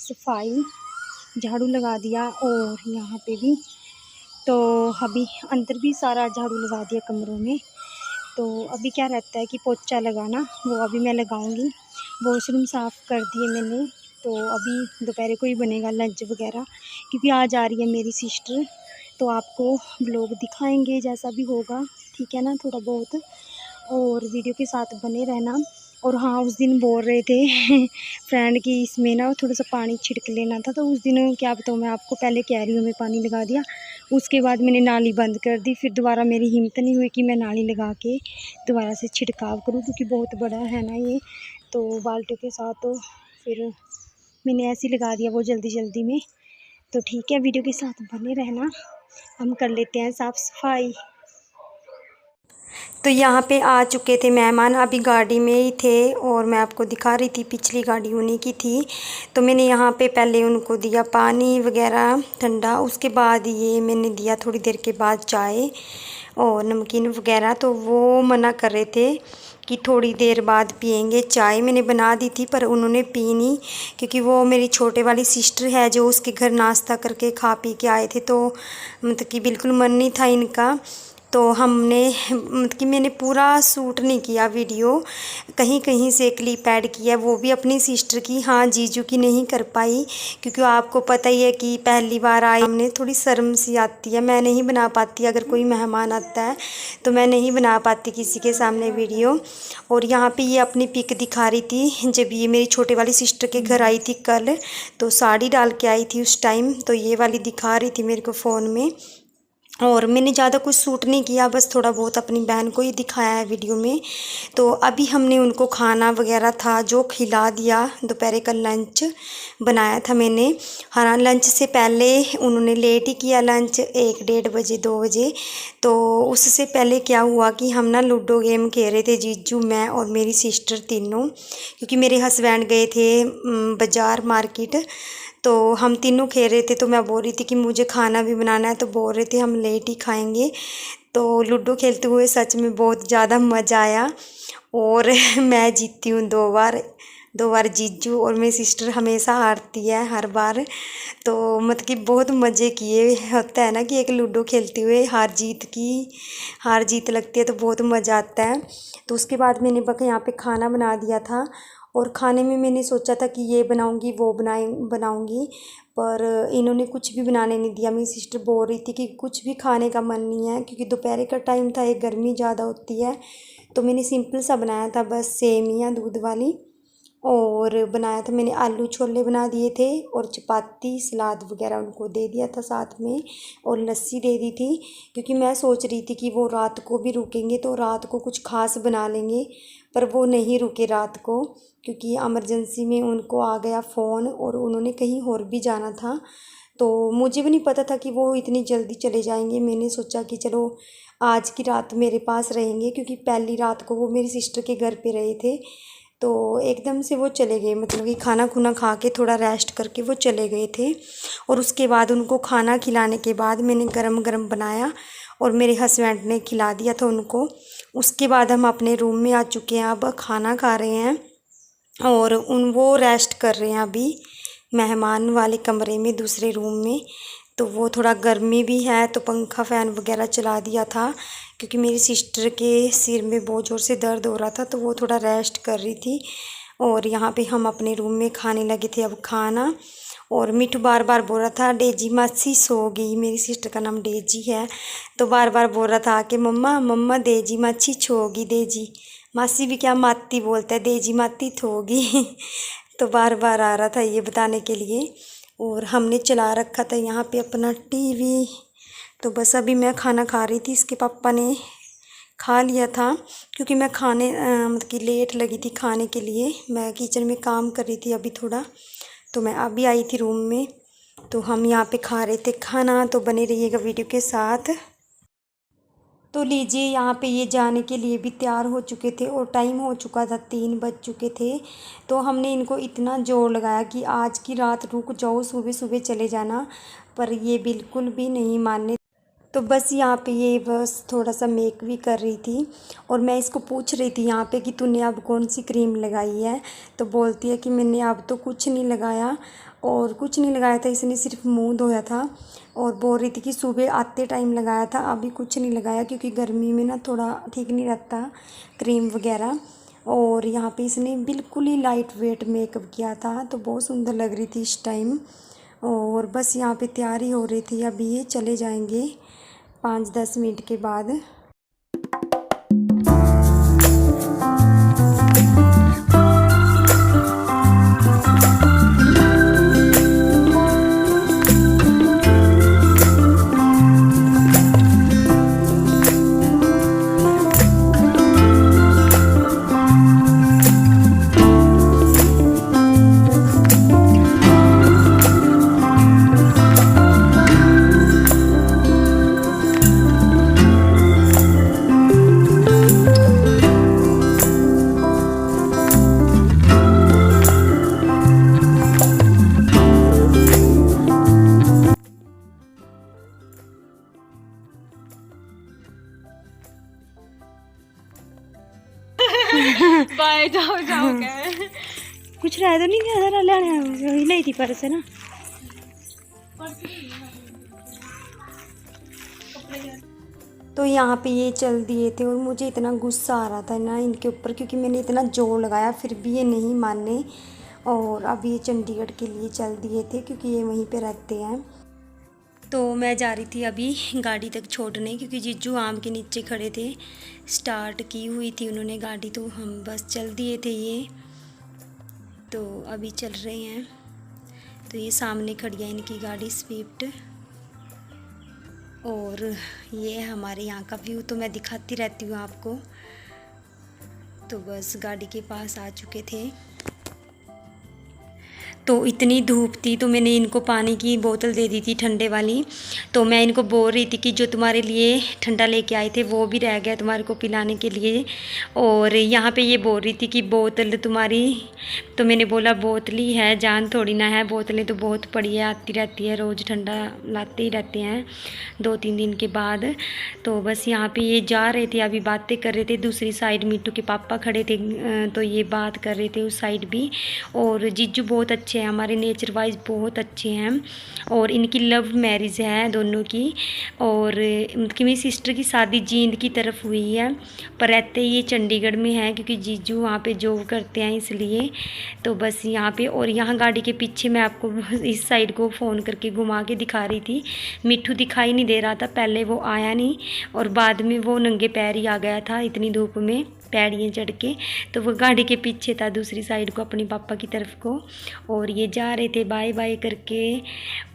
सफाई, झाड़ू लगा दिया और यहाँ पे भी। तो अभी अंदर भी सारा झाड़ू लगा दिया कमरों में। तो अभी क्या रहता है कि पोछा लगाना, वो अभी मैं लगाऊंगी। वॉशरूम साफ़ कर दिए मैंने। तो अभी दोपहर को ही बनेगा लंच वगैरह, क्योंकि आज आ रही है मेरी सिस्टर। तो आपको व्लॉग दिखाएंगे जैसा भी होगा, ठीक है ना, थोड़ा बहुत। और वीडियो के साथ बने रहना। और हाँ, उस दिन बोल रहे थे फ्रेंड की इसमें ना थोड़ा सा पानी छिड़क लेना था। तो उस दिन क्या बताऊँ मैं आपको, पहले क्यारियों में पानी लगा दिया, उसके बाद मैंने नाली बंद कर दी। फिर दोबारा मेरी हिम्मत नहीं हुई कि मैं नाली लगा के दोबारा से छिड़काव करूँ, क्योंकि बहुत बड़ा है ना ये। तो बाल्टी के साथ तो फिर मैंने ऐसे ही लगा दिया वो जल्दी जल्दी में। तो ठीक है, वीडियो के साथ बने रहना। हम कर लेते हैं साफ़ सफाई। तो यहाँ पे आ चुके थे मेहमान, अभी गाड़ी में ही थे और मैं आपको दिखा रही थी, पिछली गाड़ी उन्हीं की थी। तो मैंने यहाँ पे पहले उनको दिया पानी वगैरह ठंडा, उसके बाद ये मैंने दिया थोड़ी देर के बाद चाय और नमकीन वगैरह। तो वो मना कर रहे थे कि थोड़ी देर बाद पियेंगे चाय। मैंने बना दी थी पर उन्होंने पी नहीं, क्योंकि वो मेरी छोटे वाली सिस्टर है जो उसके घर नाश्ता करके खा पी के आए थे। तो मतलब कि बिल्कुल मन नहीं था इनका। तो हमने मतलब कि मैंने पूरा शूट नहीं किया वीडियो, कहीं कहीं से क्लिप ऐड किया, वो भी अपनी सिस्टर की। हाँ, जीजू की नहीं कर पाई, क्योंकि आपको पता ही है कि पहली बार आई, हमने थोड़ी शर्म सी आती है। मैं नहीं बना पाती, अगर कोई मेहमान आता है तो मैं नहीं बना पाती किसी के सामने वीडियो। और यहाँ पे ये अपनी पिक दिखा रही थी जब ये मेरी छोटे वाली सिस्टर के घर आई थी कल। तो साड़ी डाल के आई थी उस टाइम, तो ये वाली दिखा रही थी मेरे को फ़ोन में। और मैंने ज़्यादा कुछ शूट नहीं किया, बस थोड़ा बहुत अपनी बहन को ही दिखाया है वीडियो में। तो अभी हमने उनको खाना वगैरह था जो खिला दिया। दोपहर का लंच बनाया था मैंने। हाँ, लंच से पहले उन्होंने लेट ही किया लंच, 1-1:30 बजे 2 बजे। तो उससे पहले क्या हुआ कि हम ना लूडो गेम खेल रहे थे, जीजू, मैं और मेरी सिस्टर तीनों, क्योंकि मेरे हस्बैंड गए थे बाज़ार मार्केट। तो हम तीनों खेल रहे थे। तो मैं बोल रही थी कि मुझे खाना भी बनाना है, तो बोल रहे थे हम लेट ही खाएंगे। तो लूडो खेलते हुए सच में बहुत ज़्यादा मज़ा आया। और मैं जीती हूँ 2 बार जीजू, और मेरी सिस्टर हमेशा हारती है हर बार। तो मतलब कि बहुत मज़े किए। होता है ना कि एक लूडो खेलते हुए हार जीत लगती है, तो बहुत मज़ा आता है। तो उसके बाद मैंने बस यहाँ पे खाना बना दिया था। और खाने में मैंने सोचा था कि ये बनाऊंगी वो बनाऊंगी, पर इन्होंने कुछ भी बनाने नहीं दिया। मेरी सिस्टर बोल रही थी कि कुछ भी खाने का मन नहीं है, क्योंकि दोपहर का टाइम था, एक गर्मी ज़्यादा होती है। तो मैंने सिंपल सा बनाया था, बस सेमियाँ दूध वाली। और बनाया था मैंने, आलू छोले बना दिए थे, और चपाती सलाद वगैरह उनको दे दिया था साथ में, और लस्सी दे दी थी। क्योंकि मैं सोच रही थी कि वो रात को भी रुकेंगे तो रात को कुछ खास बना लेंगे, पर वो नहीं रुके रात को, क्योंकि इमरजेंसी में उनको आ गया फ़ोन और उन्होंने कहीं और भी जाना था। तो मुझे भी नहीं पता था कि वो इतनी जल्दी चले जाएंगे। मैंने सोचा कि चलो आज की रात मेरे पास रहेंगे, क्योंकि पहली रात को वो मेरी सिस्टर के घर पे रहे थे। तो एकदम से वो चले गए, मतलब कि खाना खुना खा के थोड़ा रेस्ट करके वो चले गए थे। और उसके बाद उनको खाना खिलाने के बाद मैंने गरम गरम बनाया और मेरे हस्बैंड ने खिला दिया था उनको। उसके बाद हम अपने रूम में आ चुके हैं, अब खाना खा रहे हैं और वो रेस्ट कर रहे हैं अभी मेहमान वाले कमरे में, दूसरे रूम में। तो वो थोड़ा गर्मी भी है तो पंखा फ़ैन वगैरह चला दिया था, क्योंकि मेरी सिस्टर के सिर में बहुत ज़ोर से दर्द हो रहा था, तो वो थोड़ा रेस्ट कर रही थी। और यहाँ पे हम अपने रूम में खाने लगे थे अब खाना। और मिठू बार बार बोल रहा था डेजी मासी सो गई, मेरी सिस्टर का नाम डेजी है। तो बार बार बोल रहा था कि मम्मा मम्मा डेजी मासी छोगी, डेजी मासी भी क्या माती बोलता है, डेजी माती थोगी तो बार बार आ रहा था ये बताने के लिए। और हमने चला रखा था यहाँ पे अपना टीवी। तो बस अभी मैं खाना खा रही थी, इसके पापा ने खा लिया था, क्योंकि मैं खाने मतलब कि लेट लगी थी खाने के लिए। मैं किचन में काम कर रही थी अभी थोड़ा, तो मैं अभी आई थी रूम में। तो हम यहाँ पे खा रहे थे खाना, तो बने रहिएगा वीडियो के साथ। तो लीजिए, यहाँ पे ये जाने के लिए भी तैयार हो चुके थे और टाइम हो चुका था, 3 बज चुके थे। तो हमने इनको इतना ज़ोर लगाया कि आज की रात रुक जाओ, सुबह सुबह चले जाना, पर ये बिल्कुल भी नहीं माने। तो बस यहाँ पे ये बस थोड़ा सा मेक भी कर रही थी। और मैं इसको पूछ रही थी यहाँ पे कि तूने अब कौन सी क्रीम लगाई है, तो बोलती है कि मैंने अब तो कुछ नहीं लगाया। और कुछ नहीं लगाया था इसने, सिर्फ मुंह धोया था। और बोल रही थी कि सुबह आते टाइम लगाया था, अभी कुछ नहीं लगाया क्योंकि गर्मी में ना थोड़ा ठीक नहीं रहता क्रीम वगैरह। और यहाँ पे इसने बिल्कुल ही लाइट वेट मेकअप किया था, तो बहुत सुंदर लग रही थी इस टाइम। और बस यहाँ पे तैयारी हो रही थी, अभी ये चले जाएंगे 5-10 मिनट के बाद। बाय जाओ जाओ क्या कुछ रह तो नहीं गया था लेने, वही ली थी पर्स है ना। तो यहाँ पे ये चल दिए थे और मुझे इतना गुस्सा आ रहा था ना इनके ऊपर, क्योंकि मैंने इतना जोर लगाया फिर भी ये नहीं माने। और अब ये चंडीगढ़ के लिए चल दिए थे क्योंकि ये वहीं पे रहते हैं। तो मैं जा रही थी अभी गाड़ी तक छोड़ने, क्योंकि जीजू आम के नीचे खड़े थे, स्टार्ट की हुई थी उन्होंने गाड़ी, तो हम बस चल दिए थे ये। तो अभी चल रहे हैं। तो ये सामने खड़ी है इनकी गाड़ी स्विफ्ट। और ये हमारे यहाँ का व्यू तो मैं दिखाती रहती हूँ आपको। तो बस गाड़ी के पास आ चुके थे। तो इतनी धूप थी तो मैंने इनको पानी की बोतल दे दी थी ठंडे वाली। तो मैं इनको बोल रही थी कि जो तुम्हारे लिए ठंडा लेके आए थे वो भी रह गया तुम्हारे को पिलाने के लिए। और यहाँ पे ये बोल रही थी कि बोतल तुम्हारी, तो मैंने बोला बोतल ही है, जान थोड़ी ना है, बोतलें तो बहुत पड़ी है, आती रहती है, रोज़ ठंडा लाते ही रहते हैं 2-3 दिन के बाद। तो बस यहाँ पे ये जा रहे थे, अभी बातें कर रहे थे। दूसरी साइड मिट्टू के पापा खड़े थे, तो ये बात कर रहे थे उस साइड भी। और जीजू बहुत अच्छे हैं, हमारे नेचर वाइज बहुत अच्छे हैं। और इनकी लव मैरिज है दोनों की। और उनकी मेरी सिस्टर की शादी जींद की तरफ हुई है, पर रहते ये चंडीगढ़ में है क्योंकि जीजू वहाँ पे जॉब करते हैं इसलिए। तो बस यहाँ पे, और यहाँ गाड़ी के पीछे मैं आपको इस साइड को फ़ोन करके घुमा के दिखा रही थी। मिट्टू दिखाई नहीं दे रहा था, पहले वो आया नहीं और बाद में वो नंगे पैर ही आ गया था इतनी धूप में पैड़ियाँ चढ़ के। तो वो गाड़ी के पीछे था दूसरी साइड को, अपने पापा की तरफ को। और ये जा रहे थे बाय बाय करके।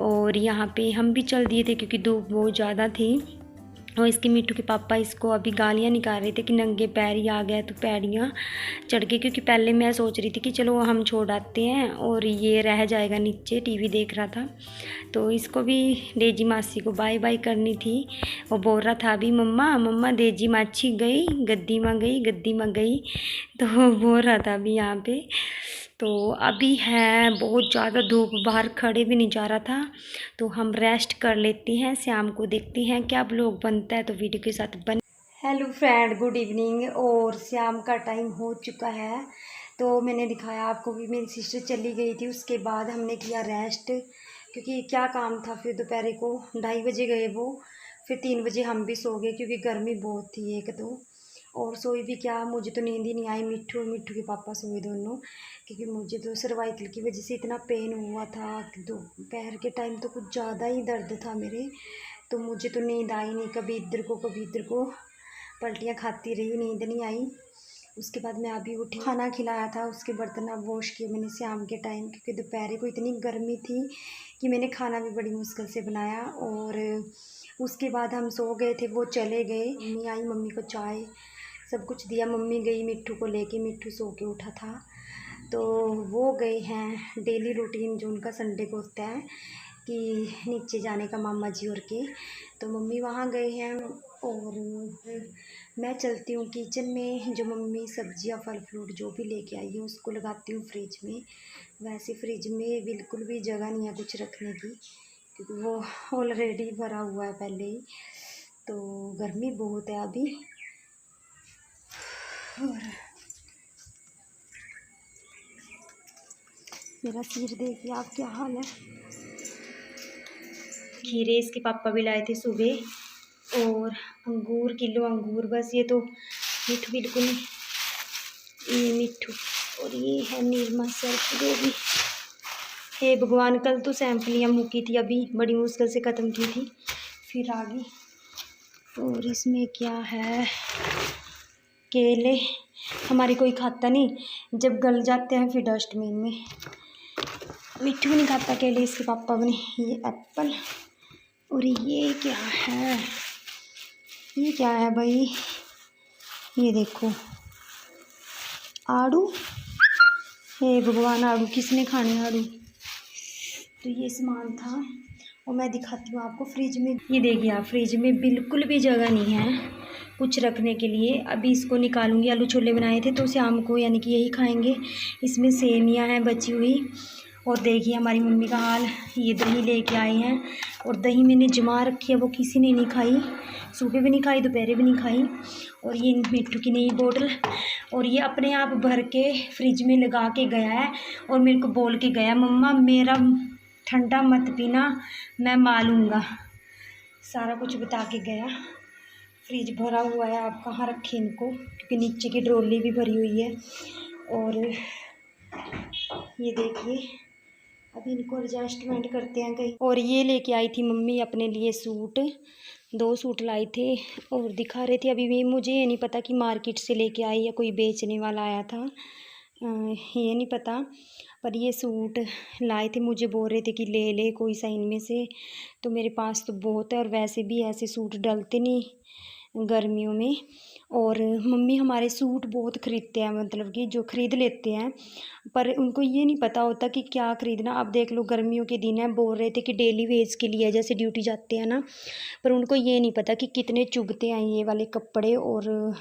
और यहाँ पे हम भी चल दिए थे क्योंकि धूप बहुत ज़्यादा थी। और इसके मिट्टू के पापा इसको अभी गालियाँ निकाल रहे थे कि नंगे पैर ही आ गया तो पैड़ियाँ चढ़ के। क्योंकि पहले मैं सोच रही थी कि चलो हम छोड़ आते हैं और ये रह जाएगा नीचे, टीवी देख रहा था। तो इसको भी डेजी मासी को बाय बाय करनी थी। वो बोल रहा था अभी मम्मा मम्मा डेजी माची गई गद्दी माँ गई, गद्दी माँ गई। तो वो बोल रहा था अभी यहाँ पे। तो अभी है बहुत ज़्यादा धूप, बाहर खड़े भी नहीं जा रहा था। तो हम रेस्ट कर लेते हैं, शाम को देखते हैं क्या ब्लॉग बनता है, तो वीडियो के साथ बन। Hello friend, good evening. और शाम का टाइम हो चुका है। तो मैंने दिखाया आपको कि मेरी सिस्टर चली गई थी, उसके बाद हमने किया रेस्ट क्योंकि क्या काम था। फिर दोपहर को 2:30 बजे गए वो, फिर 3 बजे हम भी सो गए क्योंकि गर्मी बहुत थी एक तो। और सोई भी क्या, मुझे तो नींद ही नहीं आई, मिट्टू के पापा सोए दोनों। क्योंकि मुझे तो सर्वाइकल की वजह से इतना पेन हुआ था कि दोपहर के टाइम तो कुछ ज़्यादा ही दर्द था मेरे। तो मुझे तो नींद आई नहीं, कभी इधर को कभी इधर को पलटियाँ खाती रही, नींद नहीं आई। उसके बाद मैं अभी उठी, खाना खिलाया था, उसके बर्तन अब वॉश किए मैंने शाम के टाइम, क्योंकि दोपहर को इतनी गर्मी थी कि मैंने खाना भी बड़ी मुश्किल से बनाया। और उसके बाद हम सो गए थे, वो चले गए। मम्मी आई, मम्मी को चाय सब कुछ दिया, मम्मी गई मिट्टू को लेके, मिट्टू सो के उठा था। तो वो गए हैं डेली रूटीन जो उनका संडे को होता है कि नीचे जाने का मामा जी और के। तो मम्मी वहाँ गए हैं और मैं चलती हूँ किचन में। जो मम्मी सब्जियाँ फल फ्रूट जो भी लेके आई है उसको लगाती हूँ फ्रिज में। वैसे फ्रिज में बिल्कुल भी जगह नहीं है कुछ रखने की, क्योंकि वो ऑलरेडी भरा हुआ है पहले ही। तो गर्मी बहुत है अभी। और मेरा सिर देखिए आप क्या हाल है। खीरे इसके पापा भी लाए थे सुबह, और अंगूर किलो अंगूर, बस ये तो मिठू बिल्कुल नहीं, ये मिठू। और ये है निरमा सर्फ जो भी। हे भगवान, कल तो सैम्पलियाँ मुकी थी, अभी बड़ी मुश्किल से ख़त्म की थी, फिर आ गई। और इसमें क्या है, केले हमारी कोई खाता नहीं, जब गल जाते हैं फिर डस्टबिन में। मिट्टू नहीं खाता केले, इसके पापा बने। ये एप्पल, और ये क्या है, ये क्या है भाई, ये देखो आड़ू। हे भगवान, आड़ू किसने खाने आड़ू। तो ये सामान था, और मैं दिखाती हूँ आपको फ्रिज में। ये देखिए आप, फ्रिज में बिल्कुल भी जगह नहीं है कुछ रखने के लिए। अभी इसको निकालूंगी। आलू छोले बनाए थे तो शाम को यानी कि यही खाएंगे। इसमें सेमियाँ हैं बची हुई। और देखिए हमारी मम्मी का हाल, ये दही लेके आई हैं, और दही मैंने जमा रखी है, वो किसी ने नहीं खाई, सुबह भी नहीं खाई, दोपहर भी नहीं खाई। और ये मिट्टू की नई बोतल, और ये अपने आप भर के फ्रिज में लगा के गया है, और मेरे को बोल के गया, मम्मा मेरा ठंडा मत पीना, मैं मालूँगा। सारा कुछ बता के गया। फ्रिज भरा हुआ है, आप कहाँ रखें इनको, क्योंकि नीचे की ट्रॉली भी भरी हुई है। और ये देखिए अभी इनको एडजस्टमेंट करते हैं कहीं। और ये लेके आई थी मम्मी अपने लिए सूट, 2 सूट लाई थे, और दिखा रहे थे अभी भी। मुझे ये नहीं पता कि मार्केट से लेके आई या कोई बेचने वाला आया था, ये नहीं पता। पर ये सूट लाए थे, मुझे बोल रहे थे कि ले ले कोई सा इनमें से। तो मेरे पास तो बहुत है, और वैसे भी ऐसे सूट डलते नहीं गर्मियों में। और मम्मी हमारे सूट बहुत ख़रीदते हैं, मतलब कि जो ख़रीद लेते हैं, पर उनको ये नहीं पता होता कि क्या ख़रीदना। अब देख लो गर्मियों के दिन है, बोल रहे थे कि डेली वेज के लिए जैसे ड्यूटी जाते हैं ना, पर उनको ये नहीं पता कि कितने चुभते हैं ये वाले कपड़े। और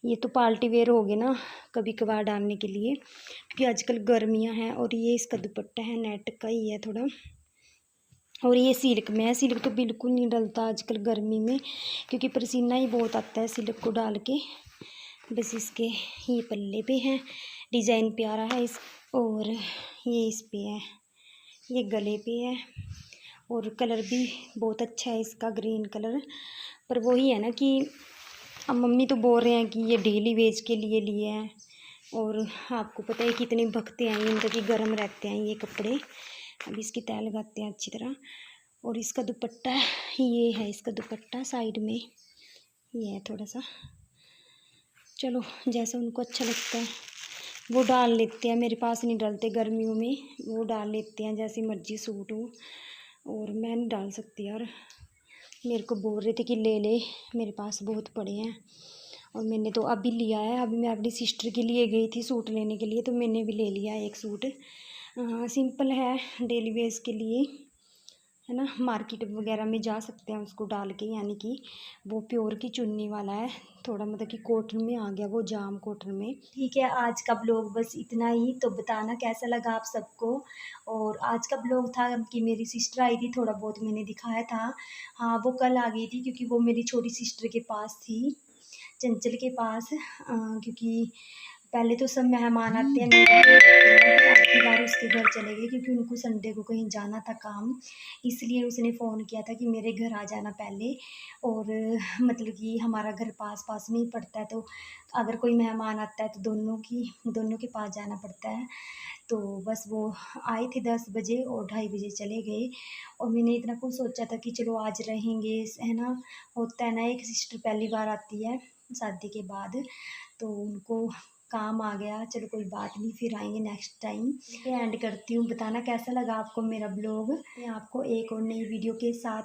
ये तो पार्टी वेयर हो गए ना, कभी कभार डालने के लिए, क्योंकि आजकल गर्मियाँ हैं। और ये इसका दुपट्टा है, नेट का ही है थोड़ा, और ये सिल्क में है। सिल्क तो बिल्कुल नहीं डलता आजकल गर्मी में, क्योंकि पसीना ही बहुत आता है सिल्क को डाल के। बस इसके ये पल्ले पे है, डिज़ाइन प्यारा है इस, और ये इस पे है, ये गले पे है, और कलर भी बहुत अच्छा है इसका, ग्रीन कलर। पर वही है ना कि अब मम्मी तो बोल रहे हैं कि ये डेली वेज के लिए लिए हैं, और आपको पता है कितने भगते हैं ये, मतलब कि गर्म रहते हैं ये कपड़े। अब इसकी तय लगाते हैं अच्छी तरह। और इसका दुपट्टा, ये है इसका दुपट्टा, साइड में ये है थोड़ा सा। चलो जैसा उनको अच्छा लगता है वो डाल लेते हैं, मेरे पास नहीं डालते गर्मियों में, वो डाल लेते हैं जैसी मर्जी सूट हो। और मैं नहीं डाल सकती यार, मेरे को बोल रहे थे कि ले ले, मेरे पास बहुत पड़े हैं। और मैंने तो अभी लिया है, अभी मैं अपनी सिस्टर के लिए गई थी सूट लेने के लिए, तो मैंने भी ले लिया एक सूट। सिंपल है, डेली वेज के लिए है ना, मार्केट वगैरह में जा सकते हैं उसको डाल के, यानी कि वो प्योर की चुन्नी वाला है, थोड़ा मतलब कि कॉटन में आ गया वो, जाम कॉटन में। ठीक है, आज का ब्लॉग बस इतना ही। तो बताना कैसा लगा आप सबको। और आज का ब्लॉग था कि मेरी सिस्टर आई थी, थोड़ा बहुत मैंने दिखाया था। हाँ वो कल आ गई थी, क्योंकि वो मेरी छोटी सिस्टर के पास थी, चंचल के पास। क्योंकि पहले तो सब मेहमान आते हैं मेरे घर, आखिरी बार उसके घर चले गए, क्योंकि उनको संडे को कहीं जाना था काम, इसलिए उसने फ़ोन किया था कि मेरे घर आ जाना पहले। और मतलब कि हमारा घर पास पास में ही पड़ता है, तो अगर कोई मेहमान आता है तो दोनों के पास जाना पड़ता है। तो बस वो आए थे 10 बजे और 2:30 बजे चले गए। और मैंने इतना कुछ सोचा था कि चलो आज रहेंगे, है ना, होता है ना, एक सिस्टर पहली बार आती है शादी के बाद, तो उनको काम आ गया। चलो कोई बात नहीं, फिर आएंगे नेक्स्ट टाइम। एंड करती हूँ, बताना कैसा लगा आपको मेरा ब्लॉग। मैं आपको एक और नई वीडियो के साथ